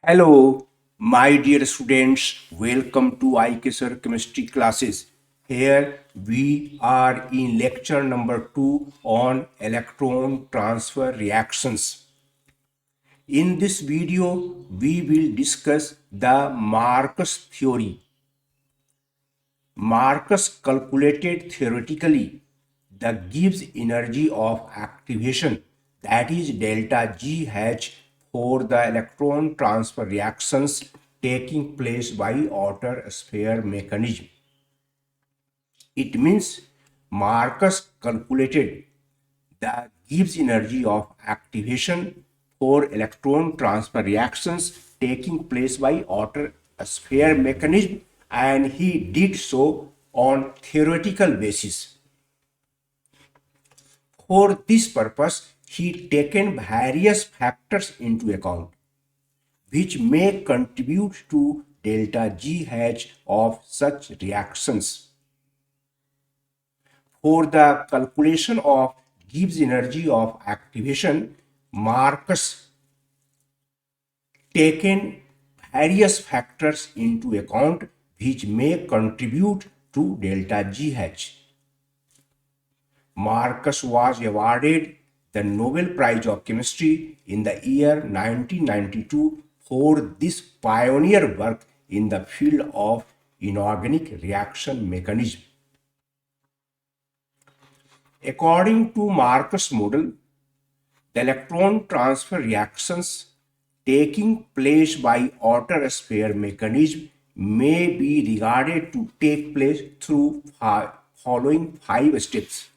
Hello, my dear students. Welcome to IKSR chemistry classes. Here we are in lecture number 2 on electron transfer reactions. In this video, we will discuss the Markus theory. Markus calculated theoretically the Gibbs energy of activation, that is delta GH, for the electron transfer reactions taking place by outer sphere mechanism. It means Markus calculated the Gibbs energy of activation for electron transfer reactions taking place by outer sphere mechanism, and he did so on theoretical basis. For this purpose, he taken various factors into account which may contribute to delta GH of such reactions. For the calculation of Gibbs energy of activation, Markus taken various factors into account which may contribute to delta GH. Markus was awarded the Nobel Prize of Chemistry in the year 1992 for this pioneer work in the field of inorganic reaction mechanism. According to Markus' model, the electron transfer reactions taking place by outer sphere mechanism may be regarded to take place through following 5 steps.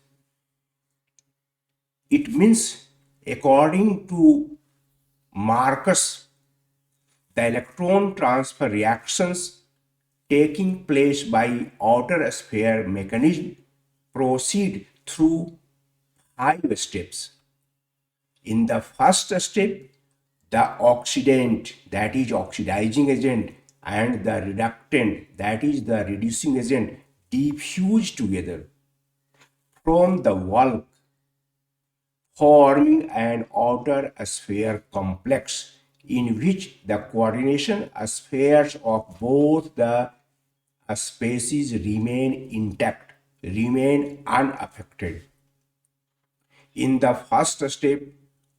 It means, according to Markus, the electron transfer reactions taking place by outer sphere mechanism proceed through 5 steps. In the first step, the oxidant, that is oxidizing agent, and the reductant, that is the reducing agent, diffuse together from the bulk, forming an outer sphere complex in which the coordination spheres of both the species remain intact, remain unaffected. In the first step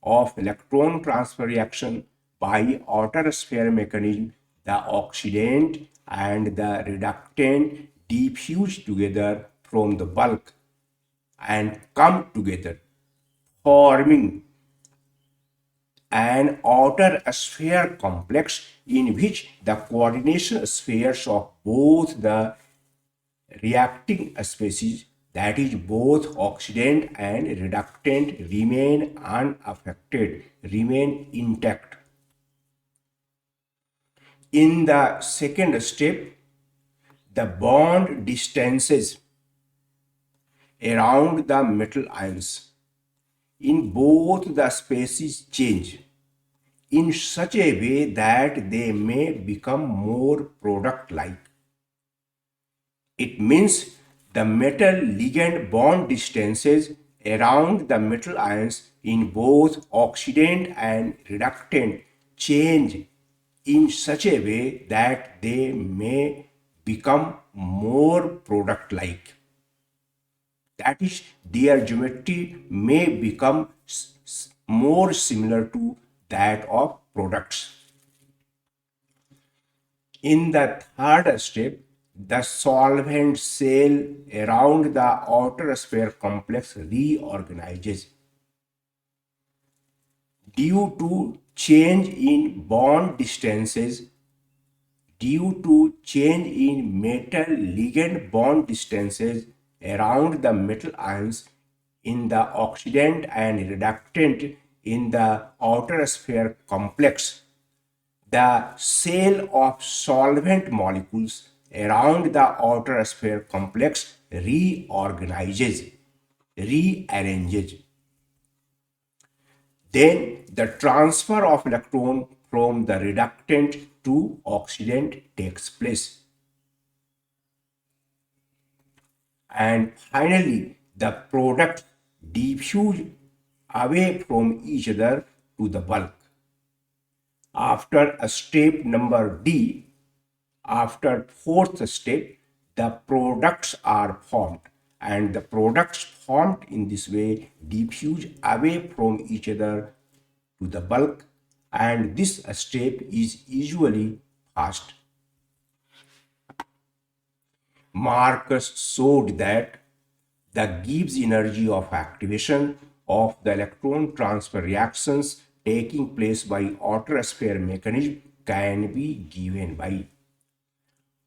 of electron transfer reaction by outer sphere mechanism, the oxidant and the reductant diffuse together from the bulk and come together, forming an outer sphere complex in which the coordination spheres of both the reacting species, that is both oxidant and reductant, remain unaffected, remain intact. In the second step, the bond distances around the metal ions in both the species change in such a way that they may become more product-like. It means the metal-ligand bond distances around the metal ions in both oxidant and reductant change in such a way that they may become more product-like. That is, their geometry may become more similar to that of products. In the third step, the solvent cell around the outer sphere complex reorganizes due to change in bond distances, due to change in metal-ligand bond distances around the metal ions in the oxidant and reductant in the outer sphere complex. The cell of solvent molecules around the outer sphere complex reorganizes, rearranges. Then the transfer of electron from the reductant to oxidant takes place. And finally, the product diffuse away from each other to the bulk. After a step number D, after fourth step, the products are formed, and the products formed in this way diffuse away from each other to the bulk, and this step is usually fast. Markus showed that the Gibbs energy of activation of the electron transfer reactions taking place by outer sphere mechanism can be given by.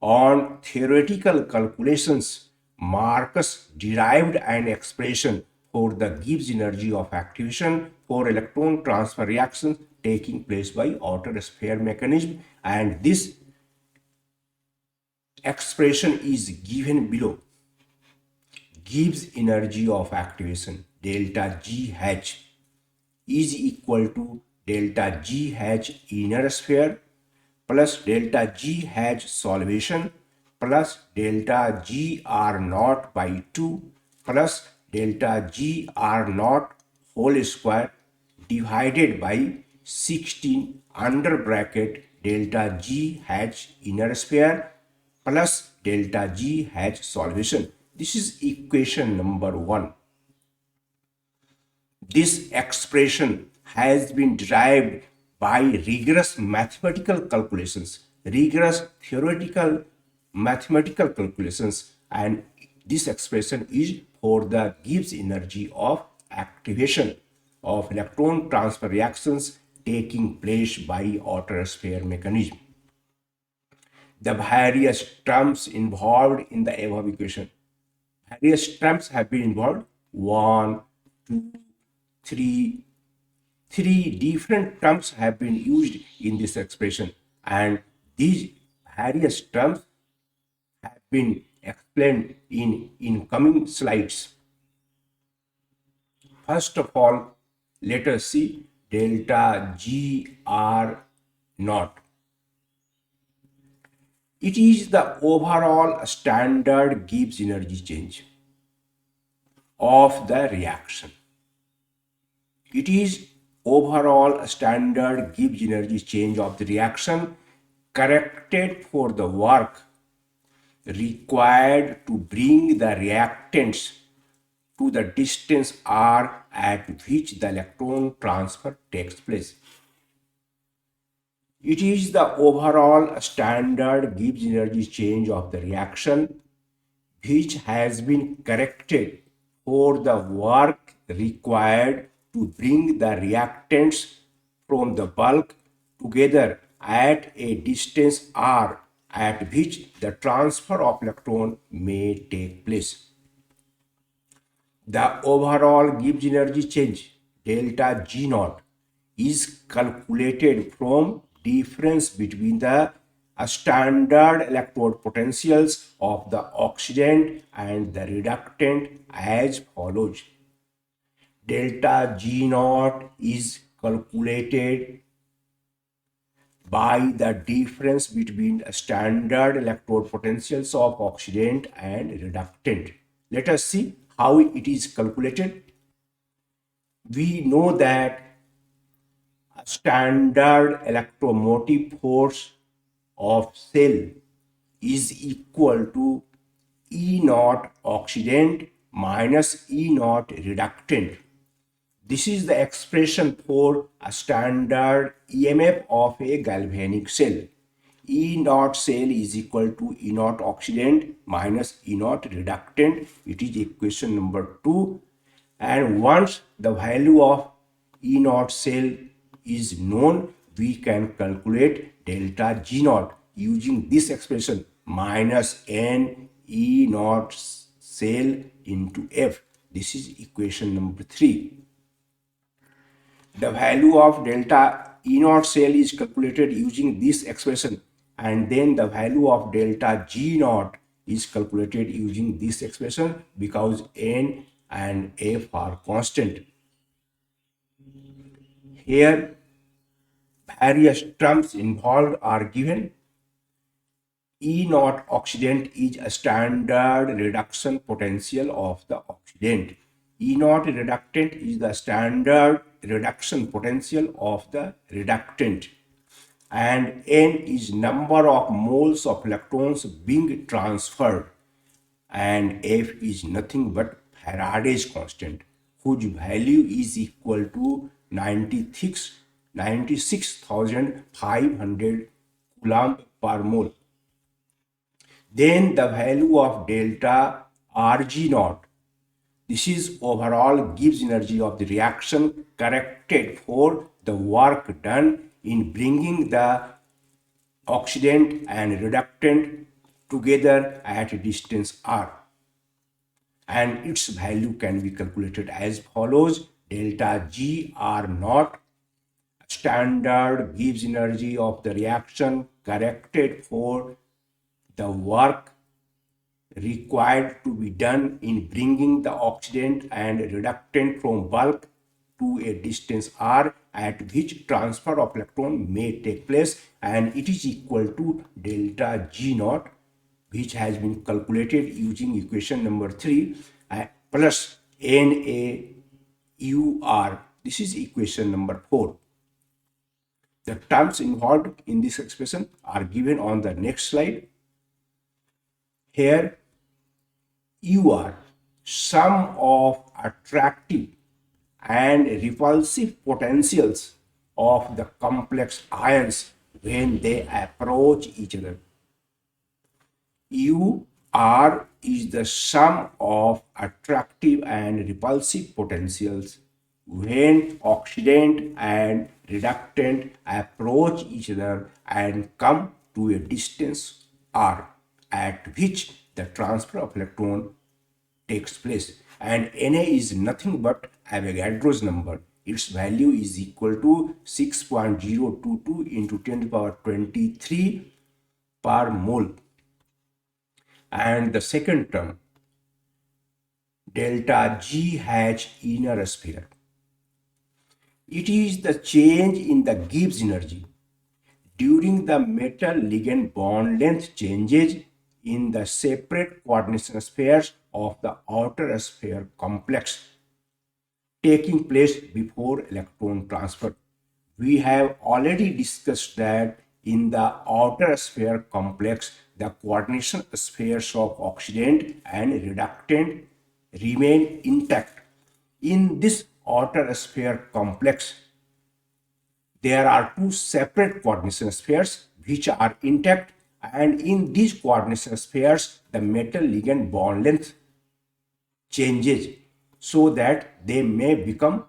On theoretical calculations, Markus derived an expression for the Gibbs energy of activation for electron transfer reactions taking place by outer sphere mechanism, and this expression is given below. Gibbs energy of activation delta GH is equal to delta GH inner sphere plus delta GH solvation plus delta GR naught by 2 plus delta GR naught whole square divided by 16 under bracket delta GH inner sphere plus delta GH solvation. This is equation number 1. This expression has been derived by rigorous mathematical calculations, rigorous theoretical mathematical calculations, and this expression is for the Gibbs energy of activation of electron transfer reactions taking place by outer sphere mechanism. The various terms involved in the above equation. Various terms have been involved. 1, 2, 3. Three different terms have been used in this expression, and these various terms have been explained in coming slides. First of all, let us see delta GR naught. It is the overall standard Gibbs energy change of the reaction. It is overall standard Gibbs energy change of the reaction corrected for the work required to bring the reactants to the distance r at which the electron transfer takes place. It is the overall standard Gibbs energy change of the reaction which has been corrected for the work required to bring the reactants from the bulk together at a distance r at which the transfer of electron may take place. The overall Gibbs energy change delta G naught is calculated from difference between the standard electrode potentials of the oxidant and the reductant as follows. Delta G naught is calculated by the difference between standard electrode potentials of oxidant and reductant. Let us see how it is calculated. We know that a standard electromotive force of cell is equal to E naught oxidant minus E naught reductant. This is the expression for a standard EMF of a galvanic cell. E naught cell is equal to E naught oxidant minus E naught reductant. It is equation number 2. And once the value of E naught cell is known, we can calculate delta G naught using this expression minus N E naught cell into F. This is equation number 3. The value of delta E naught cell is calculated using this expression, and then the value of delta G naught is calculated using this expression because N and F are constant. Here, various terms involved are given. E naught oxidant is a standard reduction potential of the oxidant. E naught reductant is the standard reduction potential of the reductant. and n is number of moles of electrons being transferred, and F is nothing but Faraday's constant, whose value is equal to 96,500 coulomb per mole. Then the value of delta Rg naught. This is overall Gibbs energy of the reaction corrected for the work done in bringing the oxidant and reductant together at a distance r, and its value can be calculated as follows: delta G R naught, standard Gibbs energy of the reaction corrected for the work required to be done in bringing the oxidant and reductant from bulk to a distance r at which transfer of electron may take place, and it is equal to delta G naught, which has been calculated using equation number 3, plus NaUr. This is equation number 4. The terms involved in this expression are given on the next slide. Here, UR, sum of attractive and repulsive potentials of the complex ions when they approach each other. UR is the sum of attractive and repulsive potentials when oxidant and reductant approach each other and come to a distance r at which the transfer of electron takes place, and Na is nothing but Avogadro's number. Its value is equal to 6.022 into 10 to the power 23 per mole. And the second term, delta G H inner sphere. It is the change in the Gibbs energy during the metal-ligand bond length changes in the separate coordination spheres of the outer sphere complex taking place before electron transfer. We have already discussed that in the outer sphere complex, the coordination spheres of oxidant and reductant remain intact. In this outer sphere complex, there are two separate coordination spheres which are intact, and in these coordination spheres, the metal-ligand bond length changes so that they may become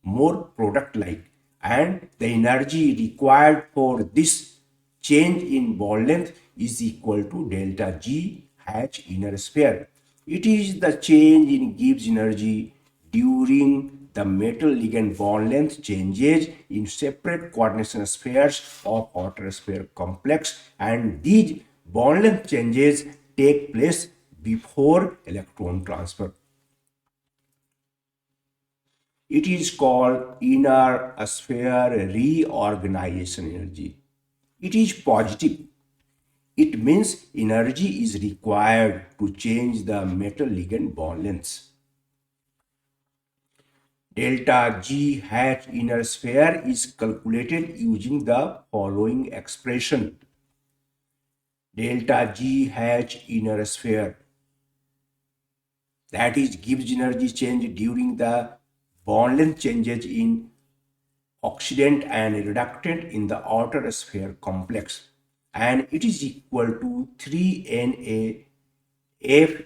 more product-like, and the energy required for this change in bond length is equal to delta G H inner sphere. It is the change in Gibbs energy during the metal-ligand bond length changes in separate coordination spheres of outer sphere complex, and these bond length changes take place before electron transfer. It is called inner sphere reorganization energy. It is positive. It means energy is required to change the metal-ligand bond lengths. Delta G H inner sphere is calculated using the following expression. Delta G H inner sphere, that is Gibbs energy change during the bond length changes in oxidant and reductant in the outer sphere complex, and it is equal to 3Na F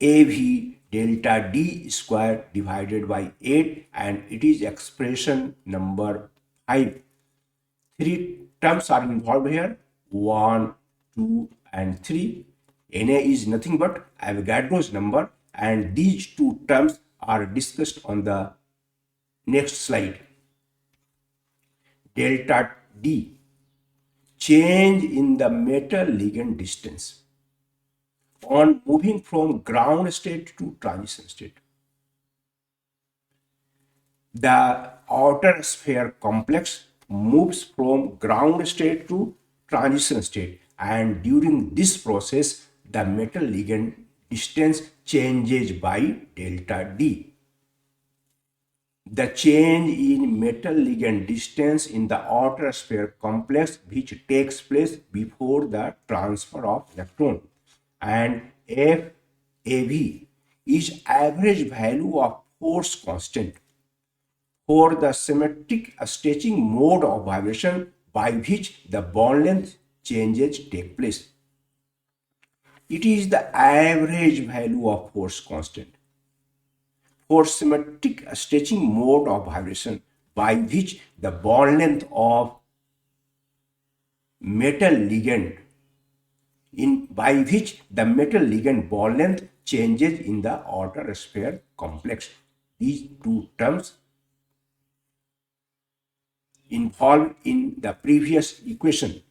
AV delta D square divided by 8, and it is expression number 5. Three terms are involved here, 1, 2 and 3. Na is nothing but Avogadro's number, and these two terms are discussed on the next slide. Delta D, change in the metal-ligand distance on moving from ground state to transition state. The outer sphere complex moves from ground state to transition state, and during this process, the metal-ligand distance changes by delta D. the change in metal-ligand distance in the outer sphere complex which takes place before the transfer of electron, and FAV is average value of force constant for the symmetric stretching mode of vibration by which the bond length changes take place. It is the average value of force constant for symmetric stretching mode of vibration by which the bond length of metal ligand by which the metal ligand bond length changes in the outer sphere complex. These two terms involved in the previous equation.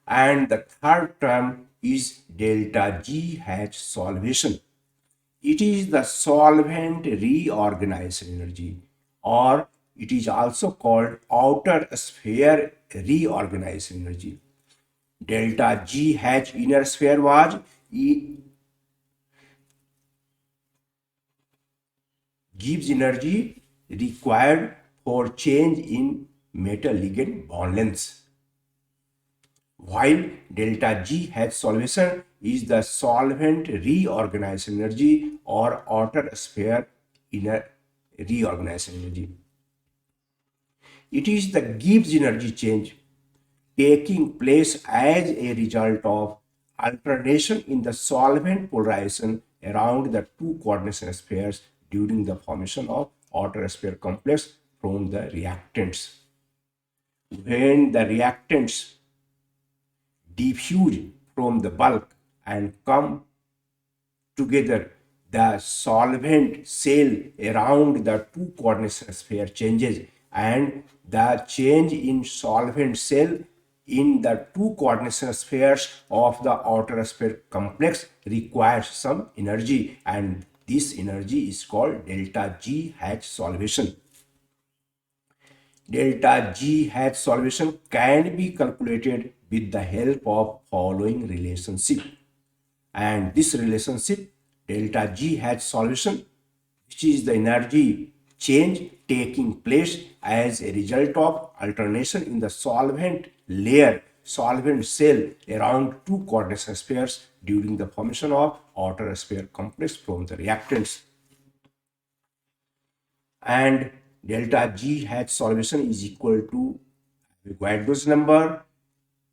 And the third term is delta G H solvation. It is the solvent reorganization energy, or it is also called outer sphere reorganization energy. Delta G H inner sphere was Gibbs energy required for change in metal ligand bond lengths, while delta G H solvation is the solvent reorganization energy or outer sphere inner reorganization energy. It is the Gibbs energy change taking place as a result of alternation in the solvent polarization around the two coordination spheres during the formation of outer sphere complex from the reactants. When the reactants diffuse from the bulk and come together, the solvent cell around the two coordination sphere changes, and the change in solvent cell in the two coordination spheres of the outer sphere complex requires some energy, and this energy is called delta G H solvation. Delta G H solvation can be calculated with the help of following relationship. And this relationship, delta G H solvation, which is the energy change taking place as a result of alternation in the solvent layer, solvent cell around two coordination spheres during the formation of outer sphere complex from the reactants. And delta G H solvation is equal to Avogadro's number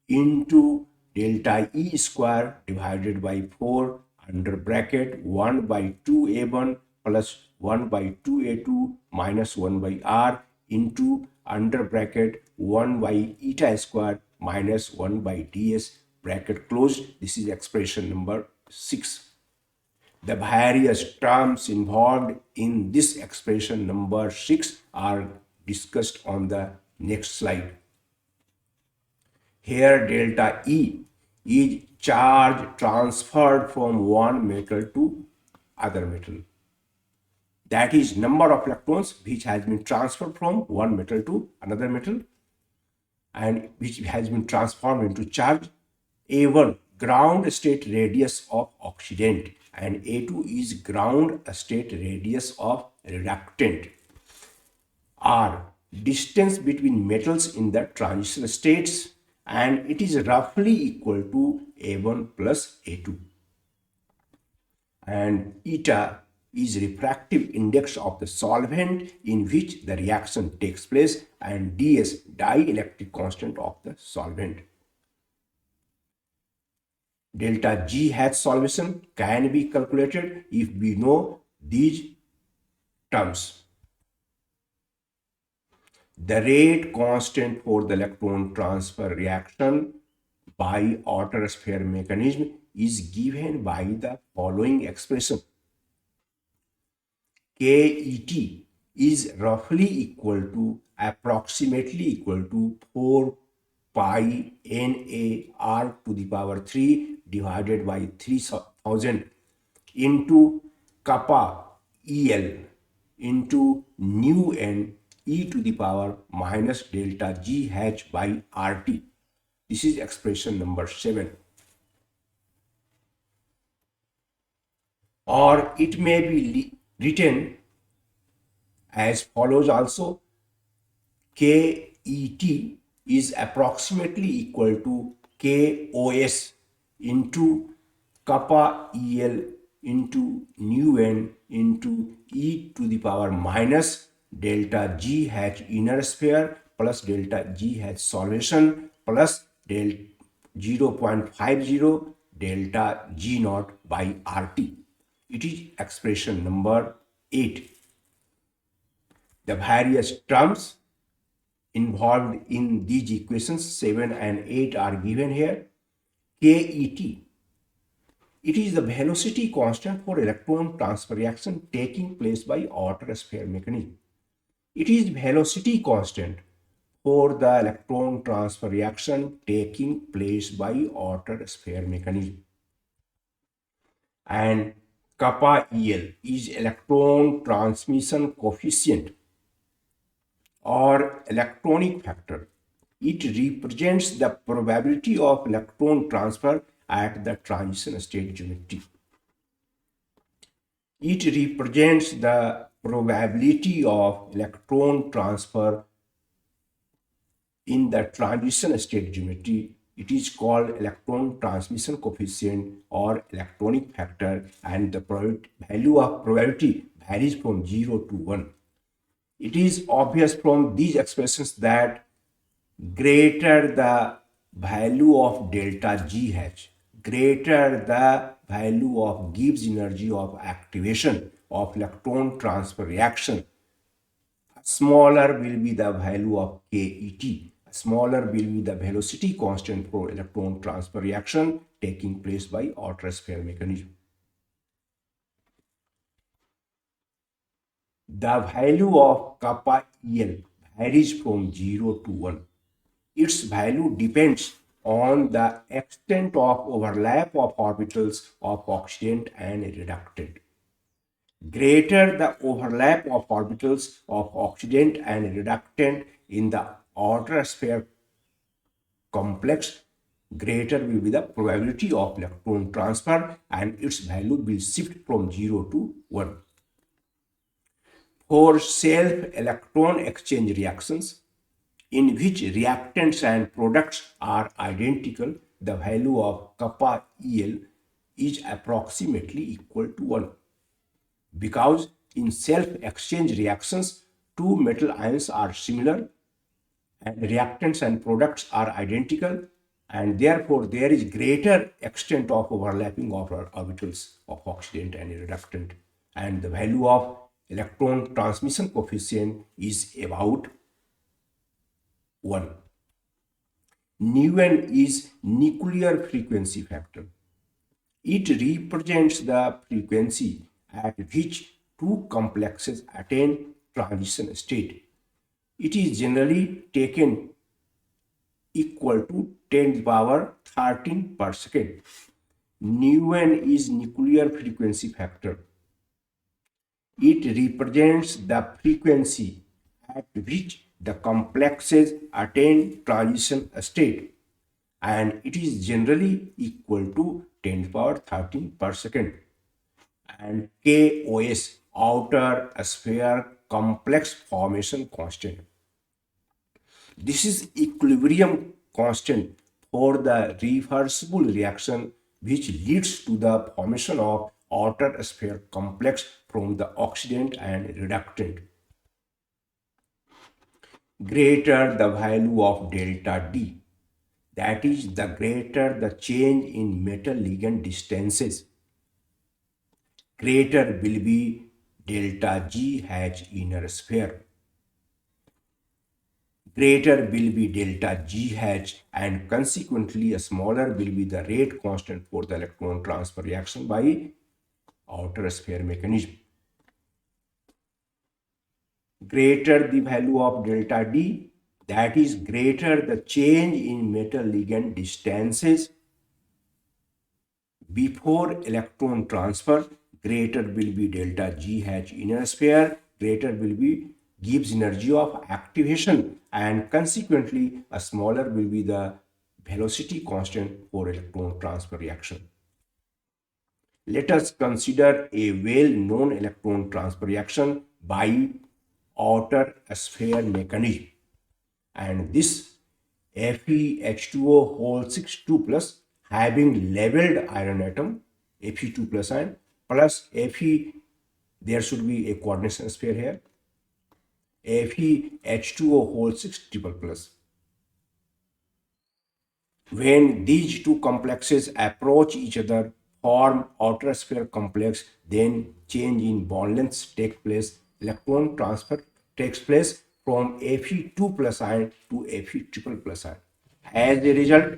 into delta E square divided by 4 under bracket 1 by 2A1 plus 1 by 2A2 minus 1 by R into under bracket 1 by eta square minus 1 by ds bracket closed. This is expression number 6. The various terms involved in this expression number 6 are discussed on the next slide. Here delta E is charge transferred from one metal to other metal. That is number of electrons which has been transferred from one metal to another metal and which has been transformed into charge. A1 ground state radius of oxidant and A2 is ground state radius of reductant. R distance between metals in the transition states, and it is roughly equal to A1 plus A2. And eta is refractive index of the solvent in which the reaction takes place, and ds dielectric constant of the solvent. Delta G H solvation can be calculated if we know these terms. The rate constant for the electron transfer reaction by outer sphere mechanism is given by the following expression. KET is approximately equal to 4 pi NAR to the power 3 divided by 3000 into kappa EL into nu n e to the power minus delta GH by RT. This is expression number 7. Or it may be written as follows also. KET is approximately equal to KOS into kappa EL into nu n into e to the power minus delta G H inner sphere plus delta G H solvation plus del 0.50 delta G naught by RT. It is expression number 8. The various terms involved in these equations 7 and 8 are given here. KET, it is the velocity constant for electron transfer reaction taking place by outer sphere mechanism. It is velocity constant for the electron transfer reaction taking place by outer sphere mechanism. And kappa EL is electron transmission coefficient or electronic factor. It represents the probability of electron transfer at the transition state geometry. It represents the probability of electron transfer in the transition state geometry. It is called electron transmission coefficient or electronic factor, and the value of probability varies from 0 to 1. It is obvious from these expressions that greater the value of delta GH, greater the value of Gibbs energy of activation of electron transfer reaction, smaller will be the value of KET, smaller will be the velocity constant for electron transfer reaction taking place by outer sphere mechanism. The value of kappa EL varies from 0 to 1. Its value depends on the extent of overlap of orbitals of oxidant and reductant. Greater the overlap of orbitals of oxidant and reductant in the outer sphere complex, greater will be the probability of electron transfer, and its value will shift from 0 to 1. For self-electron exchange reactions, in which reactants and products are identical, the value of kappa EL is approximately equal to 1. Because in self-exchange reactions, two metal ions are similar and reactants and products are identical, and therefore there is greater extent of overlapping of orbitals of oxidant and reductant, and the value of electron transmission coefficient is about 1. Nu n is nuclear frequency factor. It represents the frequency at which two complexes attain transition state. It is generally taken equal to 10 to the power 13 per second. Nu n is nuclear frequency factor. It represents the frequency at which the complexes attain transition state, and it is generally equal to 10 to the power 13 per second. And KOS, outer sphere complex formation constant. This is equilibrium constant for the reversible reaction which leads to the formation of outer sphere complex from the oxidant and reductant. Greater the value of delta D, that is, the greater the change in metal-ligand distances, greater will be delta GH inner sphere. Greater will be delta GH, and consequently a smaller will be the rate constant for the electron transfer reaction by outer sphere mechanism. Greater the value of delta D, that is, greater the change in metal-ligand distances before electron transfer, greater will be delta GH inner sphere, greater will be Gibbs energy of activation, and consequently a smaller will be the velocity constant for electron transfer reaction. Let us consider a well-known electron transfer reaction by outer sphere mechanism. And this FeH2O whole 6 2 plus having labeled iron atom Fe2 plus ion plus Fe, there should be a coordination sphere here, FeH2O whole 6 triple plus. When these two complexes approach each other, form outer sphere complex, then change in bond lengths take place, electron transfer takes place from Fe2 plus ion to Fe triple plus ion. As a result,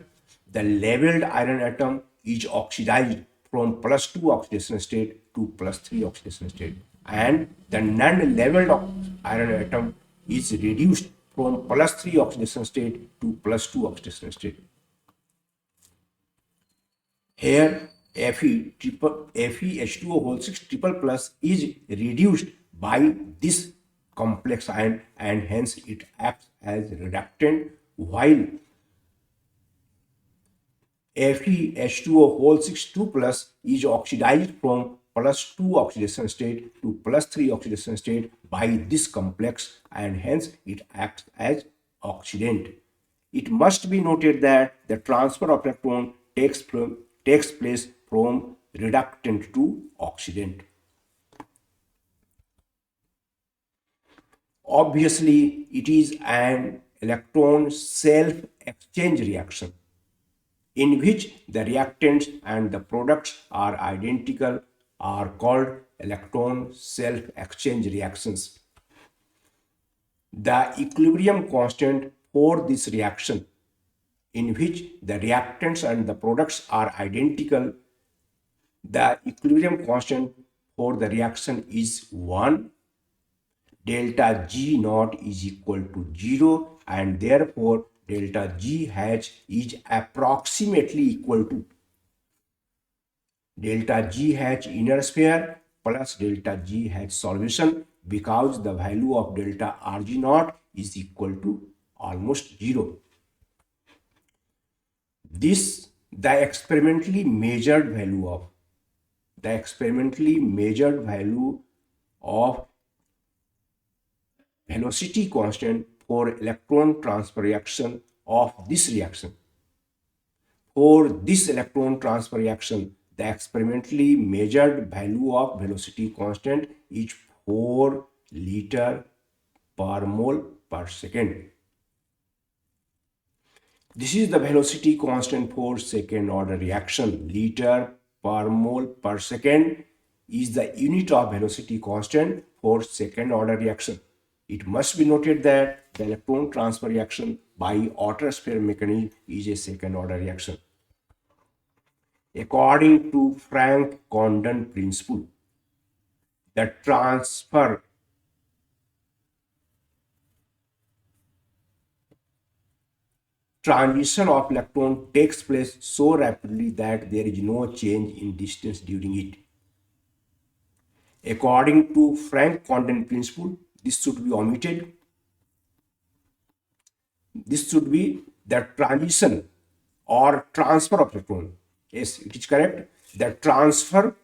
the labeled iron atom is oxidized from +2 oxidation state to +3 oxidation state, and the non-labeled iron atom is reduced from +3 oxidation state to +2 oxidation state. Here, FeH2O whole 6 triple plus is reduced by this complex ion, and hence it acts as reductant, while FeH2O whole 6 2 plus is oxidized from +2 oxidation state to +3 oxidation state by this complex, and hence it acts as oxidant. It must be noted that the transfer of electron takes place from reductant to oxidant. Obviously, it is an electron self-exchange reaction in which the reactants and the products are identical, are called electron self-exchange reactions. The equilibrium constant for this reaction, in which the reactants and the products are identical, the equilibrium constant for the reaction is 1. Delta G naught is equal to 0, and therefore delta G H is approximately equal to delta G H inner sphere plus delta G H solution, because the value of delta Rg naught is equal to almost 0. This the experimentally measured value of velocity constant for electron transfer reaction of this reaction. For this electron transfer reaction, the experimentally measured value of velocity constant is 4 liter per mole per second. This is the velocity constant for second order reaction. Liter per mole per second is the unit of velocity constant for second order reaction. It must be noted that the electron transfer reaction by outer sphere mechanism is a second order reaction. According to Franck-Condon principle, the transition of electron takes place so rapidly that there is no change in distance during it. According to Franck-Condon principle, this should be omitted. This should be the transition or transfer of electron. Yes, it is correct. The transfer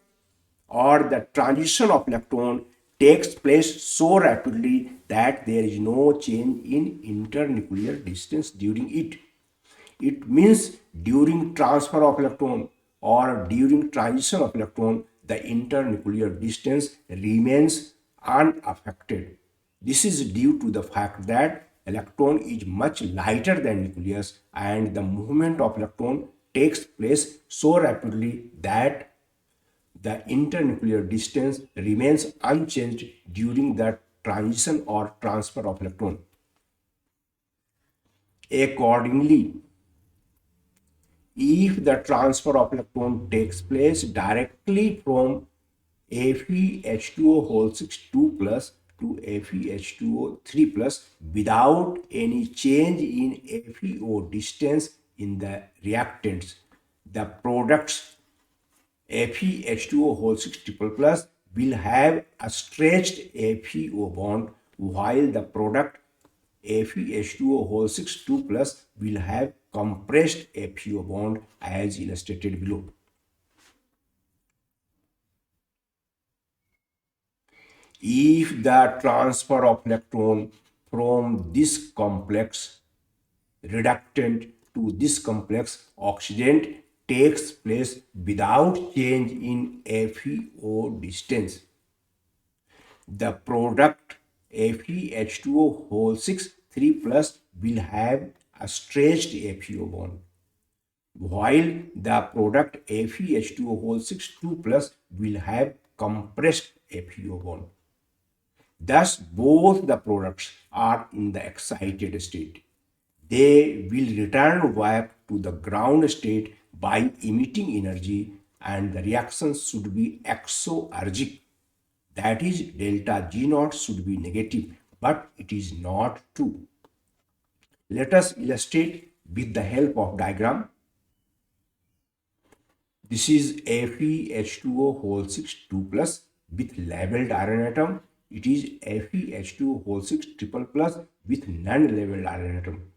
or the transition of electron takes place so rapidly that there is no change in internuclear distance during it. It means during transfer of electron or during transition of electron, the internuclear distance remains unaffected. This is due to the fact that electron is much lighter than nucleus, and the movement of electron takes place so rapidly that the internuclear distance remains unchanged during the transition or transfer of electron. Accordingly, if the transfer of electron takes place directly from FeH2O whole 6 2 plus to FeH2O 3 plus without any change in FeO distance in the reactants, the products FeH2O whole 6 triple plus will have a stretched FeO bond, while the product FeH2O whole 6 2 plus will have compressed FeO bond as illustrated below. If the transfer of electron from this complex reductant to this complex oxidant takes place without change in FeO distance, the product FeH2O whole 6 3 plus will have a stretched FeO bond, while the product FeH2O whole 6 2 plus will have compressed FeO bond. Thus, both the products are in the excited state. They will return back to the ground state by emitting energy, and the reaction should be exoergic. That is, delta G naught should be negative, but it is not true. Let us illustrate with the help of diagram. This is FeH2O whole 6 2 plus with labeled iron atom. It is FeH2O whole 6 triple plus with non-labeled iron atom.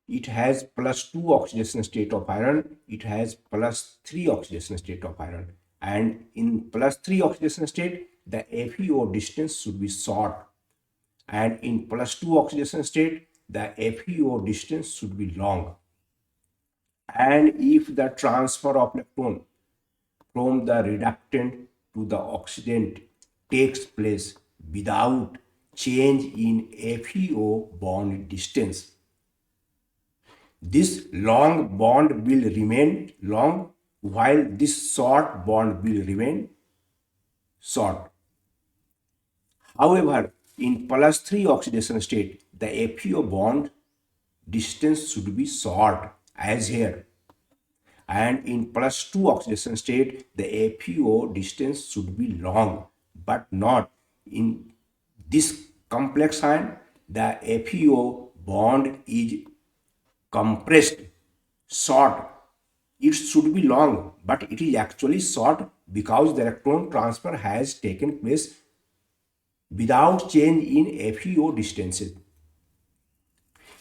It has plus 2 oxidation state of iron. It has plus 3 oxidation state of iron. And in plus 3 oxidation state, the FeO distance should be short. And in plus 2 oxidation state, the FeO distance should be long. And if the transfer of electron from the reductant to the oxidant takes place without change in FeO bond distance, this long bond will remain long, while this short bond will remain short. However, in plus 3 oxidation state, the FeO bond distance should be short as here. And in plus 2 oxidation state, the FeO distance should be long, but not in this complex ion. The FeO bond is compressed, short. It should be long, but it is actually short because the electron transfer has taken place without change in FeO distances.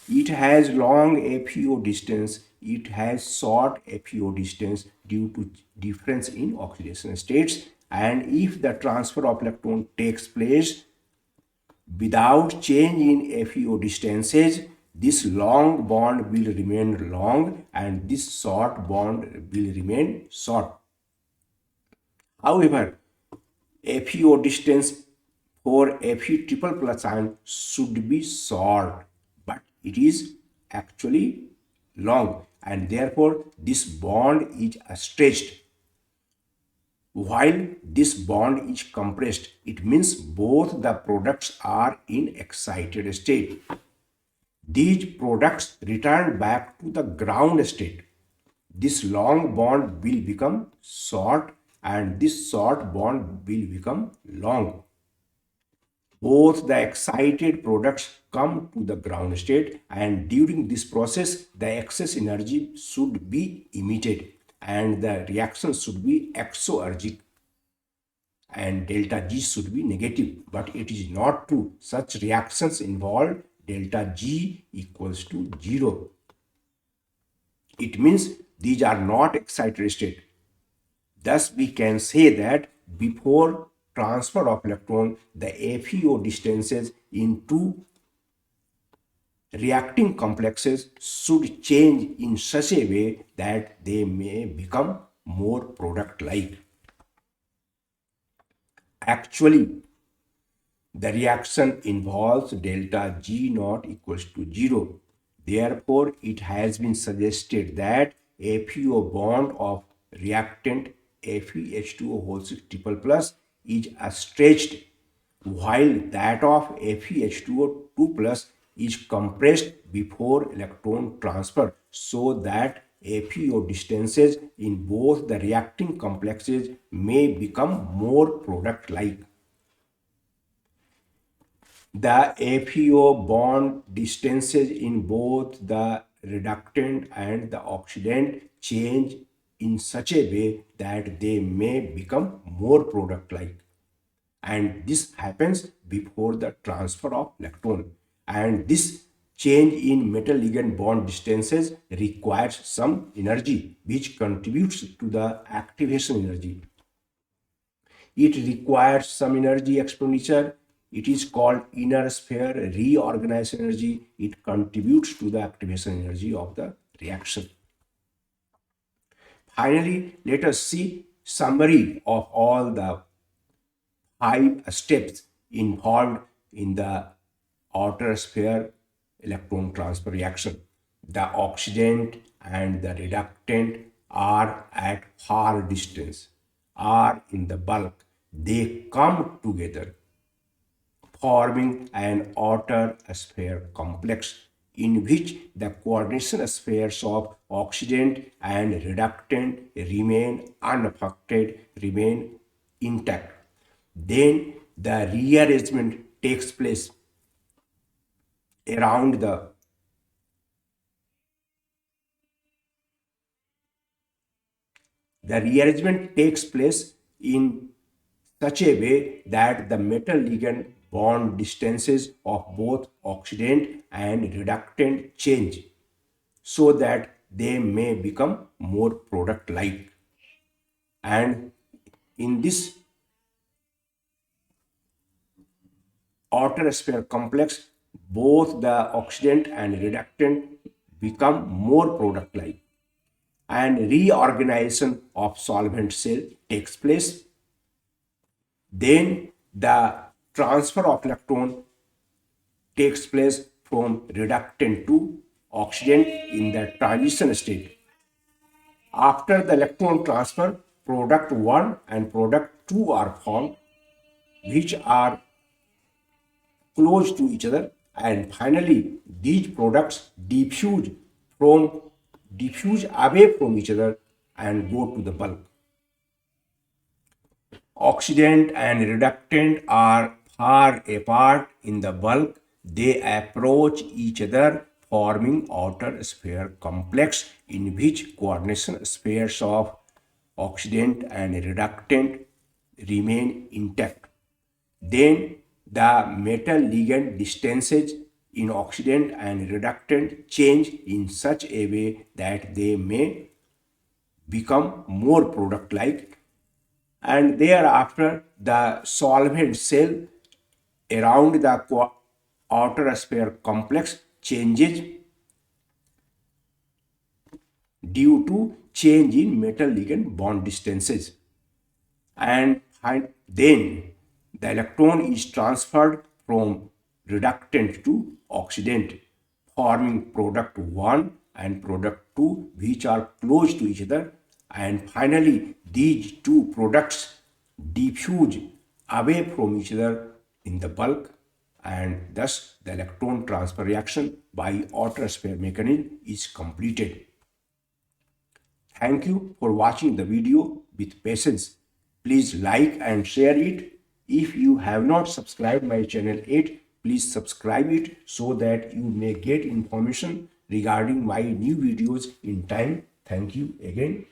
It has long FeO distance, it has short FeO distance due to difference in oxidation states, and if the transfer of electron takes place without change in FeO distances, this long bond will remain long and this short bond will remain short. However, FeO distance for Fe triple plus ion should be short, but it is actually long, and therefore this bond is stretched while this bond is compressed. It means both the products are in excited state. These products return back to the ground state. This long bond will become short and this short bond will become long. Both the excited products come to the ground state, and during this process the excess energy should be emitted and the reaction should be exoergic and delta G should be negative, but it is not true. Such reactions involve delta G equals to 0. It means these are not excited state. Thus we can say that before transfer of electron, the FeO distances in two reacting complexes should change in such a way that they may become more product-like. Actually, the reaction involves delta G naught equals to 0. Therefore, it has been suggested that FeO bond of reactant FeH2O whole 6 triple plus is stretched, while that of FeH2O 2 plus is compressed before electron transfer, so that FeO distances in both the reacting complexes may become more product-like. The FeO bond distances in both the reductant and the oxidant change in such a way that they may become more product-like. And this happens before the transfer of electron. And this change in metal-ligand bond distances requires some energy which contributes to the activation energy. It requires some energy expenditure. It is called inner sphere reorganization energy. It contributes to the activation energy of the reaction. Finally, let us see summary of all the 5 steps involved in the outer sphere electron transfer reaction. The oxidant and the reductant are at far distance, are in the bulk. They come together, forming an outer sphere complex in which the coordination spheres of oxidant and reductant remain unaffected, remain intact. Then the rearrangement takes place around the rearrangement takes place in such a way that the metal-ligand bond distances of both oxidant and reductant change so that they may become more product-like. And in this outer sphere complex, both the oxidant and reductant become more product-like, and reorganization of solvent cell takes place. Then the transfer of electron takes place from reductant to oxidant in the transition state. After the electron transfer, product 1 and product 2 are formed, which are close to each other, and finally these products diffuse away from each other and go to the bulk. Oxidant and reductant are far apart in the bulk. They approach each other, forming outer sphere complex in which coordination spheres of oxidant and reductant remain intact. Then the metal ligand distances in oxidant and reductant change in such a way that they may become more product-like, and thereafter the solvent cell around the outer sphere complex changes due to change in metal ligand bond distances, and then the electron is transferred from reductant to oxidant, forming product 1 and product 2, which are close to each other, and finally these two products diffuse away from each other in the bulk, and thus the electron transfer reaction by outer sphere mechanism is completed. Thank you for watching the video with patience. Please like and share it. If you have not subscribed my channel yet, please subscribe it so that you may get information regarding my new videos in time. Thank you again.